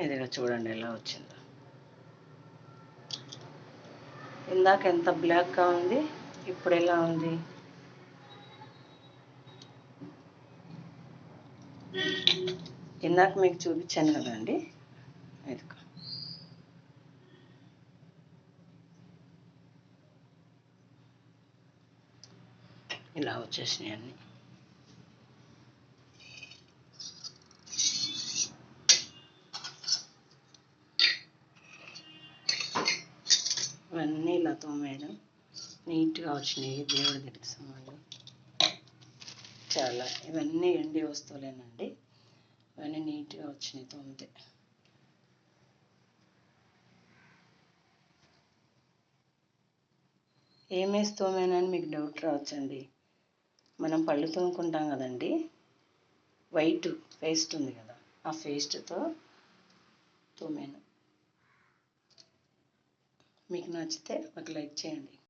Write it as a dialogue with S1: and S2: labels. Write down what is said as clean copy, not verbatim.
S1: ఇదిగో చూడండి ఎలా వచ్చిందో. ఇందాక ఎంత బ్లాక్గా ఉంది, ఇప్పుడు ఎలా ఉంది. ఇందాక మీకు చూపించాను కదండి, ఇదిగో ఇలా వచ్చేసినాయి అన్నీ. ఇవన్నీ ఇలా తోమేయడం నీట్గా వచ్చినాయి. దేవుడి దగ్గర సామాన్లు చాలా, ఇవన్నీ ఎండి వస్తువులేనండి. ఇవన్నీ నీట్గా వచ్చినాయి తోమితే. ఏమేసి తోమేనని మీకు డౌట్ రావచ్చండి. మనం పళ్ళు తోముకుంటాం కదండి, వైట్ పేస్ట్ ఉంది కదా, ఆ పేస్ట్తో తోమాను. మీకు నచ్చితే ఒక లైక్ చేయండి.